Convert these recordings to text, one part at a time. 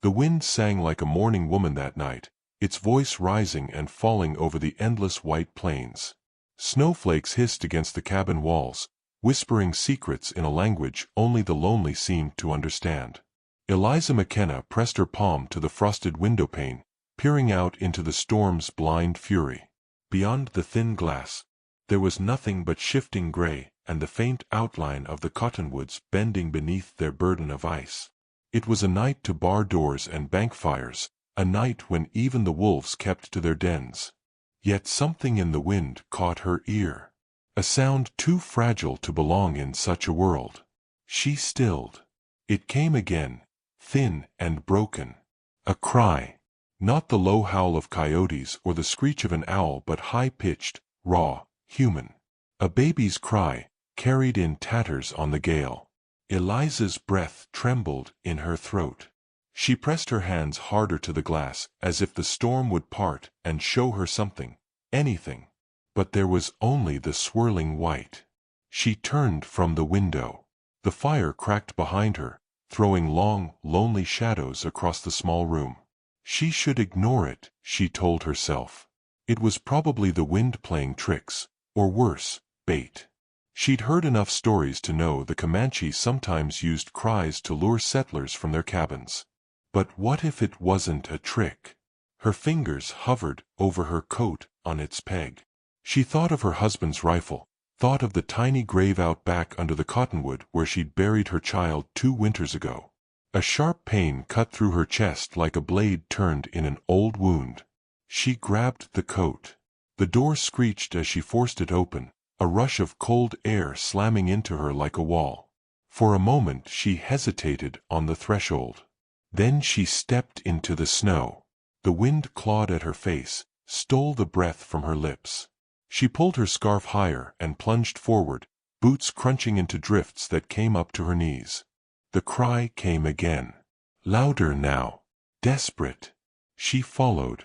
The wind sang like a mourning woman that night, its voice rising and falling over the endless white plains. Snowflakes hissed against the cabin walls, whispering secrets in a language only the lonely seemed to understand. Eliza McKenna pressed her palm to the frosted windowpane, peering out into the storm's blind fury. Beyond the thin glass, there was nothing but shifting gray and the faint outline of the cottonwoods bending beneath their burden of ice. It was a night to bar doors and bank fires, a night when even the wolves kept to their dens. Yet something in the wind caught her ear. A sound too fragile to belong in such a world. She stilled. It came again, thin and broken. A cry. Not the low howl of coyotes or the screech of an owl, but high-pitched, raw, human. A baby's cry, carried in tatters on the gale. Eliza's breath trembled in her throat. She pressed her hands harder to the glass, as if the storm would part and show her something, anything. But there was only the swirling white. She turned from the window. The fire cracked behind her, throwing long, lonely shadows across the small room. She should ignore it, she told herself. It was probably the wind playing tricks, or worse, bait. She'd heard enough stories to know the Comanche sometimes used cries to lure settlers from their cabins. But what if it wasn't a trick? Her fingers hovered over her coat on its peg. She thought of her husband's rifle, thought of the tiny grave out back under the cottonwood where she'd buried her child 2 winters ago. A sharp pain cut through her chest like a blade turned in an old wound. She grabbed the coat. The door screeched as she forced it open, a rush of cold air slamming into her like a wall. For a moment she hesitated on the threshold. Then she stepped into the snow. The wind clawed at her face, stole the breath from her lips. She pulled her scarf higher and plunged forward, boots crunching into drifts that came up to her knees. The cry came again. Louder now. Desperate. She followed.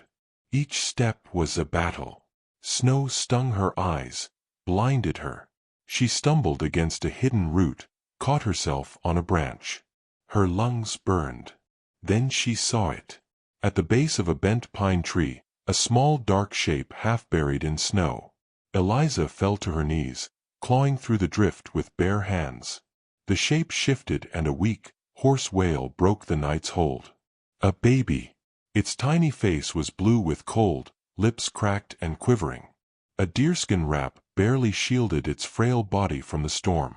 Each step was a battle. Snow stung her eyes, blinded her. She stumbled against a hidden root, caught herself on a branch. Her lungs burned. Then she saw it. At the base of a bent pine tree, a small dark shape half buried in snow. Eliza fell to her knees, clawing through the drift with bare hands. The shape shifted and a weak, hoarse wail broke the night's hold. A baby. Its tiny face was blue with cold, lips cracked and quivering. A deerskin wrap barely shielded its frail body from the storm.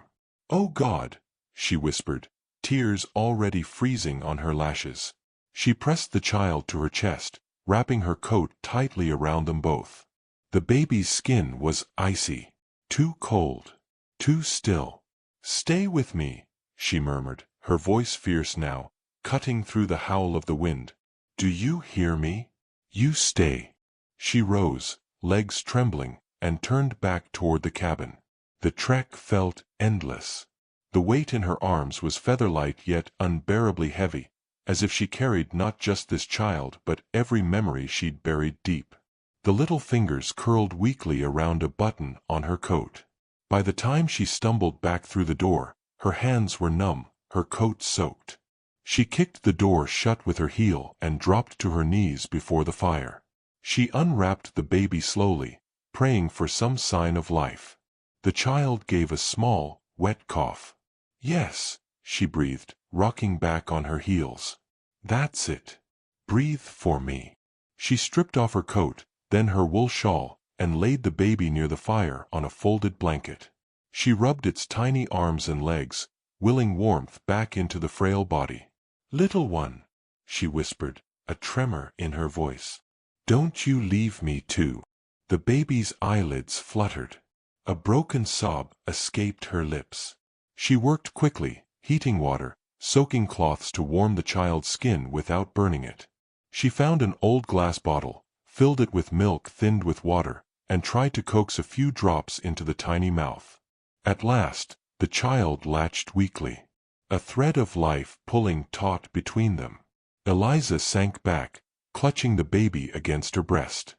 "Oh God," she whispered, tears already freezing on her lashes. She pressed the child to her chest, wrapping her coat tightly around them both. The baby's skin was icy. Too cold. Too still. "Stay with me," she murmured, her voice fierce now, cutting through the howl of the wind. "Do you hear me? You stay." She rose, legs trembling, and turned back toward the cabin. The trek felt endless. The weight in her arms was feather-light yet unbearably heavy, as if she carried not just this child but every memory she'd buried deep. The little fingers curled weakly around a button on her coat. By the time she stumbled back through the door, her hands were numb, her coat soaked. She kicked the door shut with her heel and dropped to her knees before the fire. She unwrapped the baby slowly, praying for some sign of life. The child gave a small, wet cough. "Yes," she breathed, rocking back on her heels. "That's it. Breathe for me." She stripped off her coat, then her wool shawl, and laid the baby near the fire on a folded blanket. She rubbed its tiny arms and legs, willing warmth back into the frail body. "Little one," she whispered, a tremor in her voice. "Don't you leave me too." The baby's eyelids fluttered. A broken sob escaped her lips. She worked quickly, heating water, soaking cloths to warm the child's skin without burning it. She found an old glass bottle, filled it with milk thinned with water, and tried to coax a few drops into the tiny mouth. At last, the child latched weakly. A thread of life pulling taut between them. Eliza sank back, clutching the baby against her breast.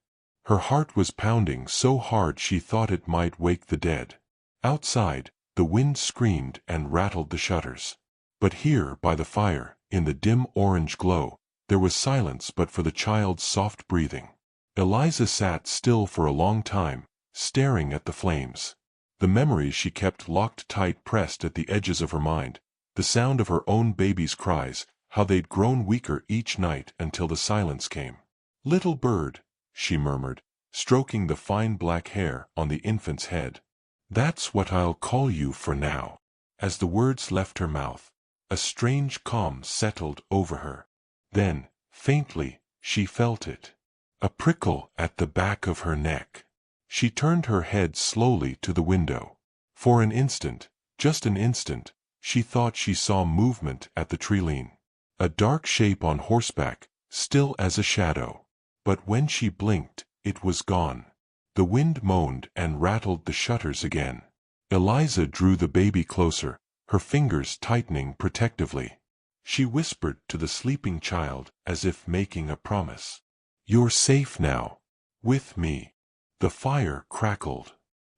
Her heart was pounding so hard she thought it might wake the dead. Outside, the wind screamed and rattled the shutters. But here, by the fire, in the dim orange glow, There was silence but for the child's soft breathing. Eliza sat still for a long time, staring at the flames. The memories she kept locked tight pressed at the edges of her mind, the sound of her own baby's cries, how they'd grown weaker each night until the silence came. "Little bird," she murmured, stroking the fine black hair on the infant's head. "That's what I'll call you for now." As the words left her mouth, a strange calm settled over her. Then, faintly, she felt it. A prickle at the back of her neck. She turned her head slowly to the window. For an instant, just an instant, she thought she saw movement at the treeline. A dark shape on horseback, still as a shadow. But when she blinked, it was gone. The wind moaned and rattled the shutters again. Eliza drew the baby closer, her fingers tightening protectively. She whispered to the sleeping child as if making a promise. "You're safe now. With me." The fire crackled.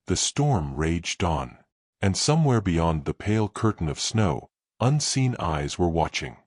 The storm raged on. And somewhere beyond the pale curtain of snow, unseen eyes were watching.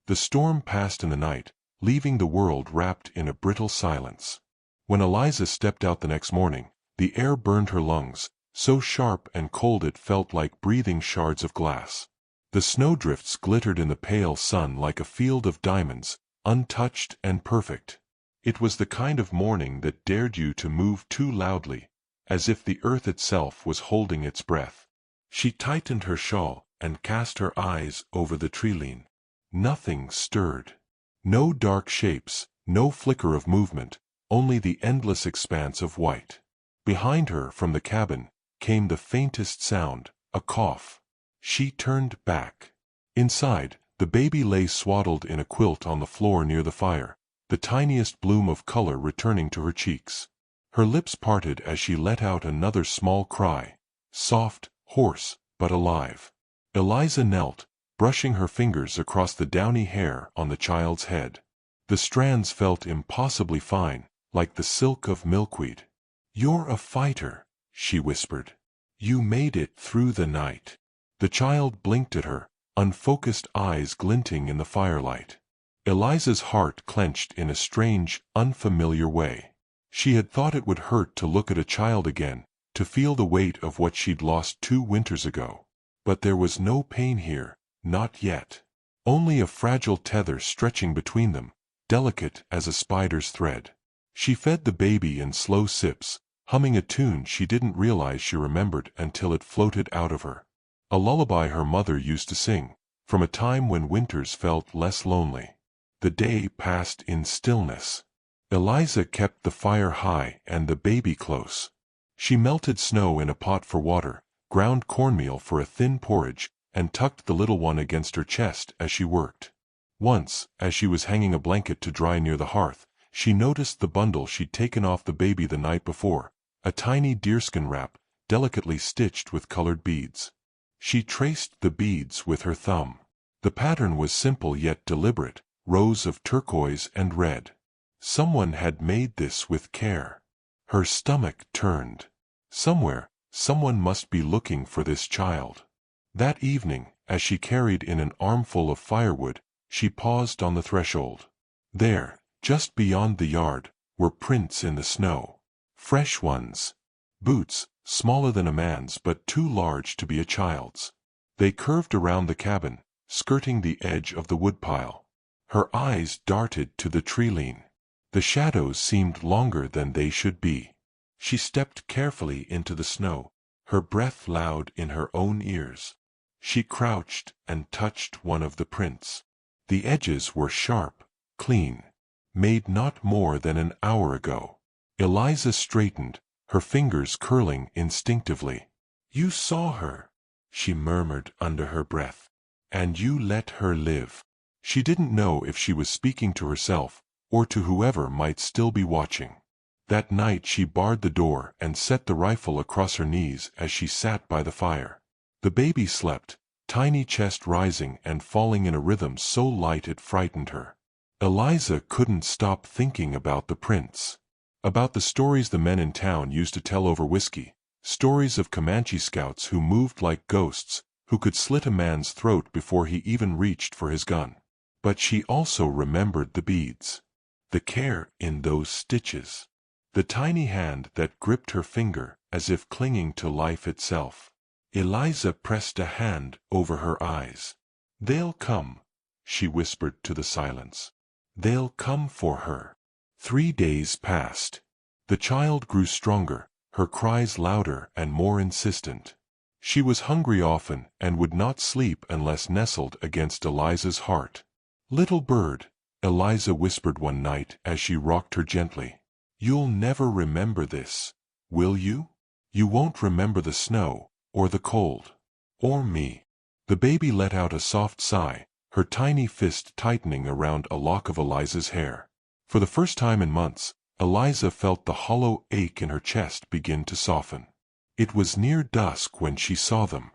The storm passed in the night, leaving the world wrapped in a brittle silence. When Eliza stepped out the next morning, the air burned her lungs, so sharp and cold it felt like breathing shards of glass. The snowdrifts glittered in the pale sun like a field of diamonds, untouched and perfect. It was the kind of morning that dared you to move too loudly, as if the earth itself was holding its breath. She tightened her shawl and cast her eyes over the treeline. Nothing stirred. No dark shapes, no flicker of movement, only the endless expanse of white. Behind her, from the cabin, came the faintest sound, a cough. She turned back. Inside, the baby lay swaddled in a quilt on the floor near the fire, the tiniest bloom of color returning to her cheeks. Her lips parted as she let out another small cry, soft, hoarse, but alive. Eliza knelt, brushing her fingers across the downy hair on the child's head. The strands felt impossibly fine, like the silk of milkweed. "You're a fighter," she whispered. "You made it through the night." The child blinked at her, unfocused eyes glinting in the firelight. Eliza's heart clenched in a strange, unfamiliar way. She had thought it would hurt to look at a child again, to feel the weight of what she'd lost 2 winters ago. But there was no pain here, not yet. Only a fragile tether stretching between them, delicate as a spider's thread. She fed the baby in slow sips, humming a tune she didn't realize she remembered until it floated out of her. A lullaby her mother used to sing, from a time when winters felt less lonely. The day passed in stillness. Eliza kept the fire high and the baby close. She melted snow in a pot for water, ground cornmeal for a thin porridge, and tucked the little one against her chest as she worked. Once, as she was hanging a blanket to dry near the hearth, she noticed the bundle she'd taken off the baby the night before, a tiny deerskin wrap, delicately stitched with colored beads. She traced the beads with her thumb. The pattern was simple yet deliberate, rows of turquoise and red. Someone had made this with care. Her stomach turned. Somewhere, someone must be looking for this child. That evening, as she carried in an armful of firewood, she paused on the threshold. There, just beyond the yard, were prints in the snow. Fresh ones. Boots, smaller than a man's but too large to be a child's. They curved around the cabin, skirting the edge of the woodpile. Her eyes darted to the treeline. The shadows seemed longer than they should be. She stepped carefully into the snow, her breath loud in her own ears. She crouched and touched one of the prints. The edges were sharp, clean, made not more than an hour ago. Eliza straightened, her fingers curling instinctively. "You saw her," she murmured under her breath. "And you let her live." She didn't know if she was speaking to herself, or to whoever might still be watching. That night she barred the door and set the rifle across her knees as she sat by the fire. The baby slept, tiny chest rising and falling in a rhythm so light it frightened her. Eliza couldn't stop thinking about the prints. About the stories the men in town used to tell over whiskey, stories of Comanche scouts who moved like ghosts, who could slit a man's throat before he even reached for his gun. But she also remembered the beads, the care in those stitches, the tiny hand that gripped her finger as if clinging to life itself. Eliza pressed a hand over her eyes. "They'll come," she whispered to the silence. "They'll come for her." 3 days passed. The child grew stronger, her cries louder and more insistent. She was hungry often and would not sleep unless nestled against Eliza's heart. "Little bird," Eliza whispered one night as she rocked her gently, "you'll never remember this, will you? You won't remember the snow, or the cold, or me." The baby let out a soft sigh, her tiny fist tightening around a lock of Eliza's hair. For the first time in months, Eliza felt the hollow ache in her chest begin to soften. It was near dusk when she saw them.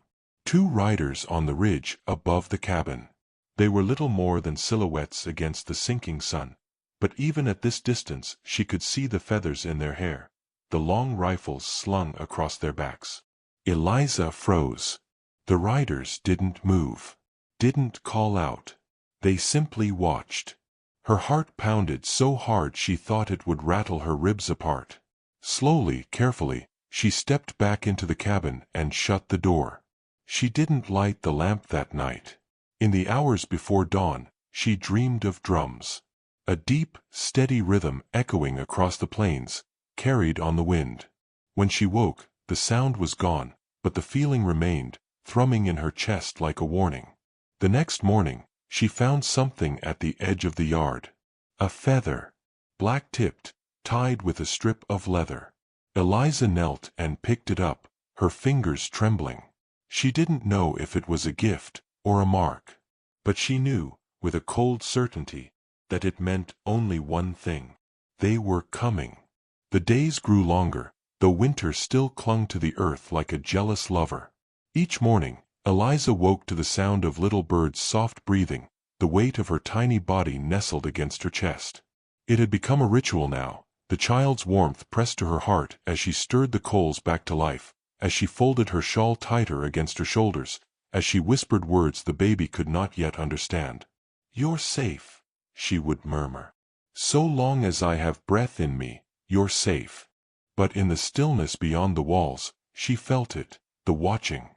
2 riders on the ridge above the cabin. They were little more than silhouettes against the sinking sun, but even at this distance she could see the feathers in their hair, the long rifles slung across their backs. Eliza froze. The riders didn't move, didn't call out. They simply watched. Her heart pounded so hard she thought it would rattle her ribs apart. Slowly, carefully, she stepped back into the cabin and shut the door. She didn't light the lamp that night. In the hours before dawn, she dreamed of drums. A deep, steady rhythm echoing across the plains, carried on the wind. When she woke, the sound was gone, but the feeling remained, thrumming in her chest like a warning. The next morning, she found something at the edge of the yard. A feather, black-tipped, tied with a strip of leather. Eliza knelt and picked it up, her fingers trembling. She didn't know if it was a gift or a mark, but she knew, with a cold certainty, that it meant only one thing. They were coming. The days grew longer, though winter still clung to the earth like a jealous lover. Each morning, Eliza woke to the sound of little bird's soft breathing, the weight of her tiny body nestled against her chest. It had become a ritual now, the child's warmth pressed to her heart as she stirred the coals back to life, as she folded her shawl tighter against her shoulders, as she whispered words the baby could not yet understand. "You're safe," she would murmur. "So long as I have breath in me, you're safe." But in the stillness beyond the walls, she felt it, the watching.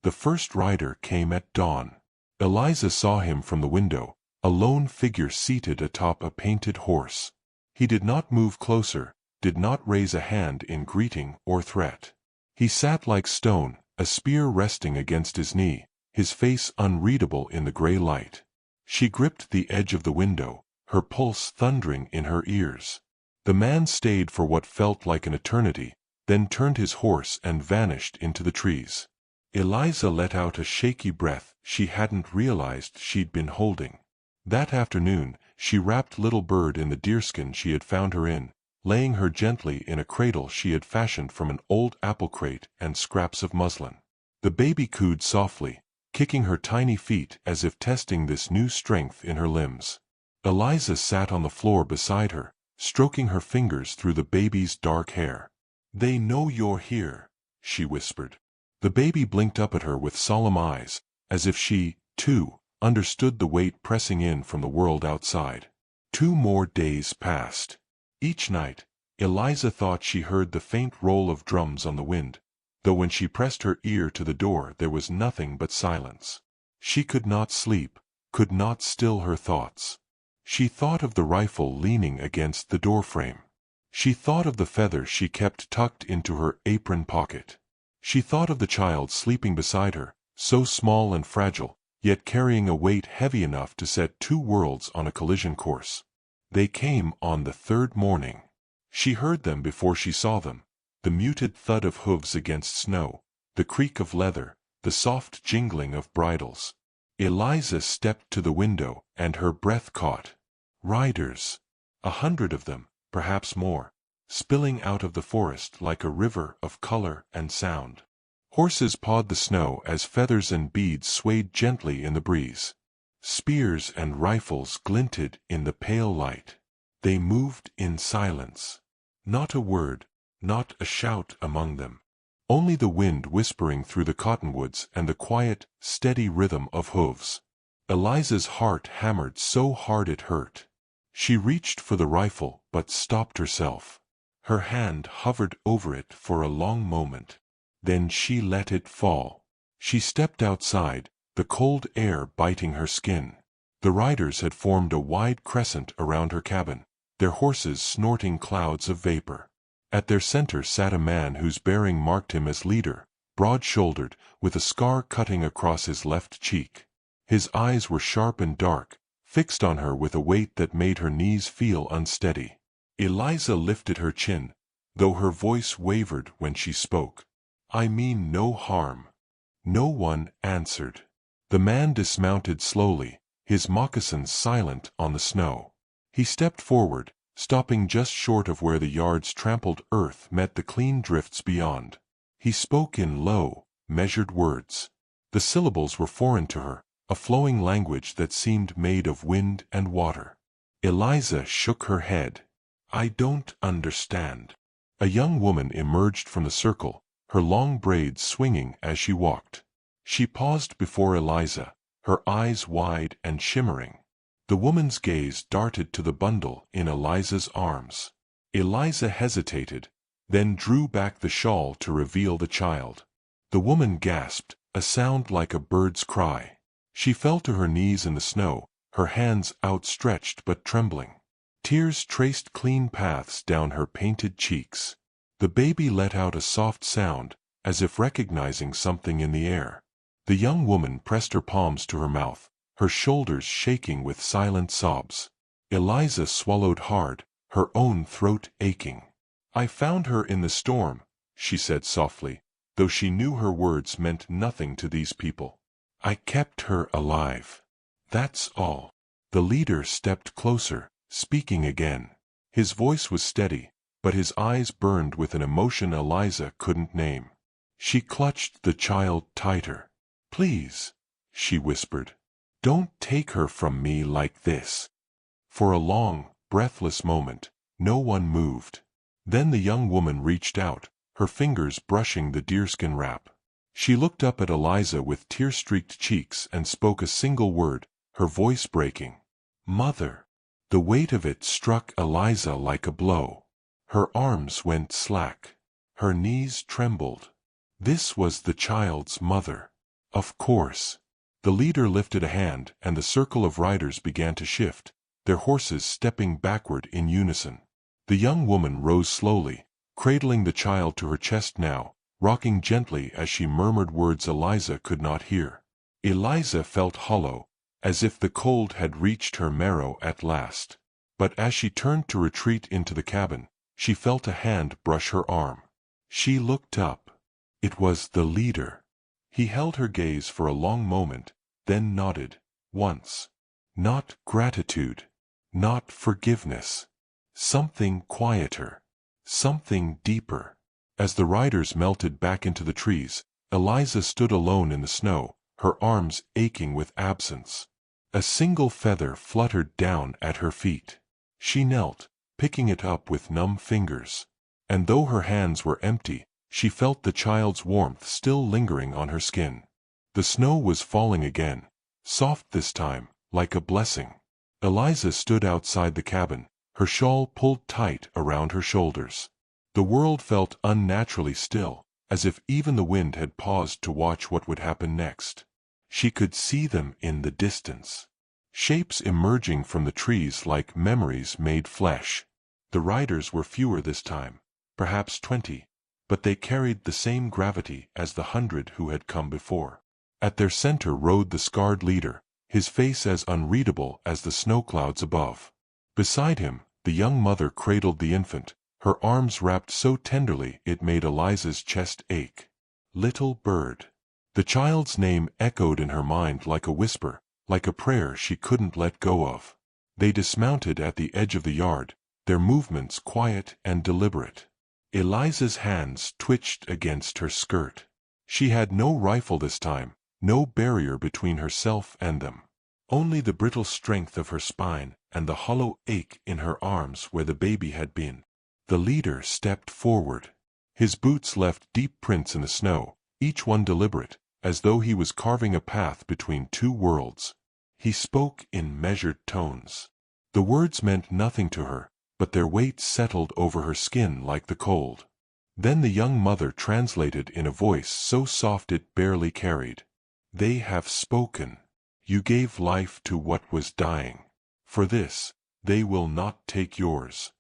The first rider came at dawn. Eliza saw him from the window, a lone figure seated atop a painted horse. He did not move closer, did not raise a hand in greeting or threat. He sat like stone, a spear resting against his knee, his face unreadable in the gray light. She gripped the edge of the window, her pulse thundering in her ears. The man stayed for what felt like an eternity, then turned his horse and vanished into the trees. Eliza let out a shaky breath she hadn't realized she'd been holding. That afternoon, she wrapped little bird in the deerskin she had found her in, laying her gently in a cradle she had fashioned from an old apple crate and scraps of muslin. The baby cooed softly, kicking her tiny feet as if testing this new strength in her limbs. Eliza sat on the floor beside her, stroking her fingers through the baby's dark hair. "They know you're here," she whispered. The baby blinked up at her with solemn eyes, as if she, too, understood the weight pressing in from the world outside. 2 more days passed. Each night, Eliza thought she heard the faint roll of drums on the wind, though when she pressed her ear to the door there was nothing but silence. She could not sleep, could not still her thoughts. She thought of the rifle leaning against the doorframe. She thought of the feather she kept tucked into her apron pocket. She thought of the child sleeping beside her, so small and fragile, yet carrying a weight heavy enough to set 2 worlds on a collision course. They came on the 3rd morning. She heard them before she saw them, the muted thud of hooves against snow, the creak of leather, the soft jingling of bridles. Eliza stepped to the window, and her breath caught. Riders. 100 of them, perhaps more, spilling out of the forest like a river of color and sound. Horses pawed the snow as feathers and beads swayed gently in the breeze. Spears and rifles glinted in the pale light. They moved in silence. Not a word, not a shout among them. Only the wind whispering through the cottonwoods and the quiet, steady rhythm of hooves. Eliza's heart hammered so hard it hurt. She reached for the rifle but stopped herself. Her hand hovered over it for a long moment. Then she let it fall. She stepped outside, the cold air biting her skin. The riders had formed a wide crescent around her cabin, their horses snorting clouds of vapor. At their center sat a man whose bearing marked him as leader, broad-shouldered, with a scar cutting across his left cheek. His eyes were sharp and dark, fixed on her with a weight that made her knees feel unsteady. Eliza lifted her chin, though her voice wavered when she spoke. "I mean no harm." No one answered. The man dismounted slowly, his moccasins silent on the snow. He stepped forward, stopping just short of where the yard's trampled earth met the clean drifts beyond. He spoke in low, measured words. The syllables were foreign to her, a flowing language that seemed made of wind and water. Eliza shook her head. "I don't understand." A young woman emerged from the circle, her long braids swinging as she walked. She paused before Eliza, her eyes wide and shimmering. The woman's gaze darted to the bundle in Eliza's arms. Eliza hesitated, then drew back the shawl to reveal the child. The woman gasped, a sound like a bird's cry. She fell to her knees in the snow, her hands outstretched but trembling. Tears traced clean paths down her painted cheeks. The baby let out a soft sound, as if recognizing something in the air. The young woman pressed her palms to her mouth, her shoulders shaking with silent sobs. Eliza swallowed hard, her own throat aching. "I found her in the storm," she said softly, though she knew her words meant nothing to these people. "I kept her alive. That's all." The leader stepped closer, speaking again. His voice was steady, but his eyes burned with an emotion Eliza couldn't name. She clutched the child tighter. "Please," she whispered, "don't take her from me like this." For a long, breathless moment, no one moved. Then the young woman reached out, her fingers brushing the deerskin wrap. She looked up at Eliza with tear-streaked cheeks and spoke a single word, her voice breaking. "Mother." The weight of it struck Eliza like a blow. Her arms went slack. Her knees trembled. This was the child's mother. Of course. The leader lifted a hand, and the circle of riders began to shift, their horses stepping backward in unison. The young woman rose slowly, cradling the child to her chest now, rocking gently as she murmured words Eliza could not hear. Eliza felt hollow, as if the cold had reached her marrow at last. But as she turned to retreat into the cabin, she felt a hand brush her arm. She looked up. It was the leader. He held her gaze for a long moment, then nodded. Once. Not gratitude. Not forgiveness. Something quieter. Something deeper. As the riders melted back into the trees, Eliza stood alone in the snow, her arms aching with absence. A single feather fluttered down at her feet. She knelt, picking it up with numb fingers. And though her hands were empty, she felt the child's warmth still lingering on her skin. The snow was falling again, soft this time, like a blessing. Eliza stood outside the cabin, her shawl pulled tight around her shoulders. The world felt unnaturally still, as if even the wind had paused to watch what would happen next. She could see them in the distance. Shapes emerging from the trees like memories made flesh. The riders were fewer this time, perhaps 20, but they carried the same gravity as the 100 who had come before. At their center rode the scarred leader, his face as unreadable as the snow clouds above. Beside him, the young mother cradled the infant, her arms wrapped so tenderly it made Eliza's chest ache. Little bird. The child's name echoed in her mind like a whisper, like a prayer she couldn't let go of. They dismounted at the edge of the yard, their movements quiet and deliberate. Eliza's hands twitched against her skirt. She had no rifle this time, no barrier between herself and them. Only the brittle strength of her spine and the hollow ache in her arms where the baby had been. The leader stepped forward. His boots left deep prints in the snow, each one deliberate, as though he was carving a path between two worlds. He spoke in measured tones. The words meant nothing to her, but their weight settled over her skin like the cold. Then the young mother translated in a voice so soft it barely carried. "They have spoken. You gave life to what was dying. For this, they will not take yours."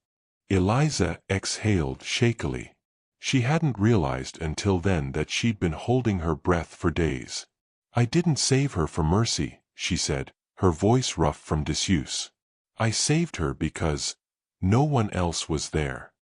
Eliza exhaled shakily. She hadn't realized until then that she'd been holding her breath for days. "I didn't save her for mercy," she said, her voice rough from disuse. "I saved her because no one else was there."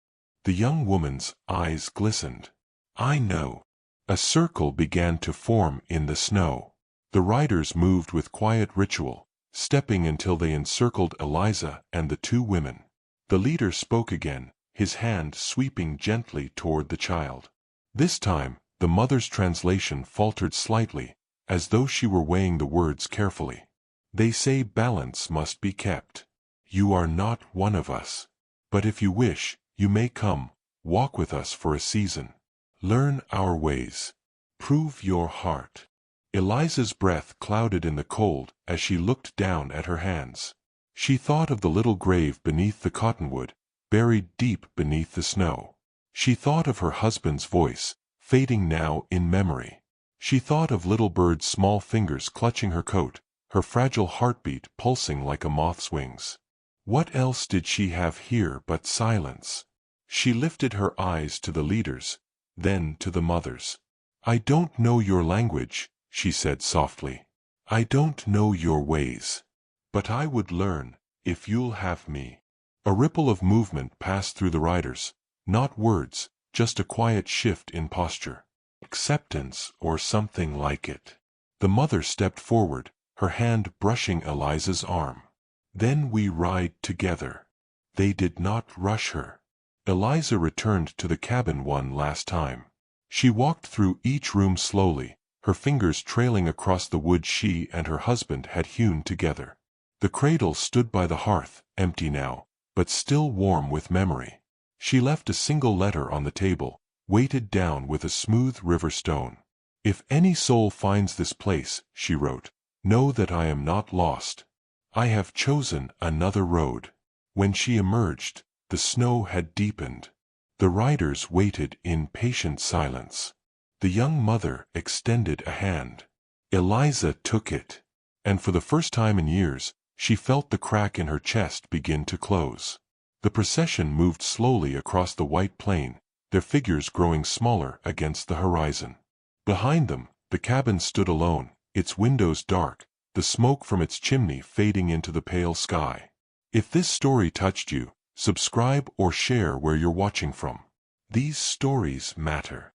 The young woman's eyes glistened. "I know." A circle began to form in the snow. The riders moved with quiet ritual, stepping until they encircled Eliza and the two women. The leader spoke again, his hand sweeping gently toward the child. This time, the mother's translation faltered slightly, as though she were weighing the words carefully. "They say balance must be kept. You are not one of us. But if you wish, you may come, walk with us for a season. Learn our ways. Prove your heart." Eliza's breath clouded in the cold as she looked down at her hands. She thought of the little grave beneath the cottonwood, buried deep beneath the snow. She thought of her husband's voice, fading now in memory. She thought of little bird's small fingers clutching her coat, her fragile heartbeat pulsing like a moth's wings. What else did she have here but silence? She lifted her eyes to the leaders, then to the mothers. "I don't know your language," she said softly. "I don't know your ways. But I would learn, if you'll have me." A ripple of movement passed through the riders, not words, just a quiet shift in posture. Acceptance, or something like it. The mother stepped forward, her hand brushing Eliza's arm. "Then we ride together." They did not rush her. Eliza returned to the cabin one last time. She walked through each room slowly, her fingers trailing across the wood she and her husband had hewn together. The cradle stood by the hearth, empty now, but still warm with memory. She left a single letter on the table, weighted down with a smooth river stone. "If any soul finds this place," she wrote, "know that I am not lost. I have chosen another road." When she emerged, the snow had deepened. The riders waited in patient silence. The young mother extended a hand. Eliza took it, and for the first time in years, she felt the crack in her chest begin to close. The procession moved slowly across the white plain, their figures growing smaller against the horizon. Behind them, the cabin stood alone, its windows dark, the smoke from its chimney fading into the pale sky. If this story touched you, subscribe or share where you're watching from. These stories matter.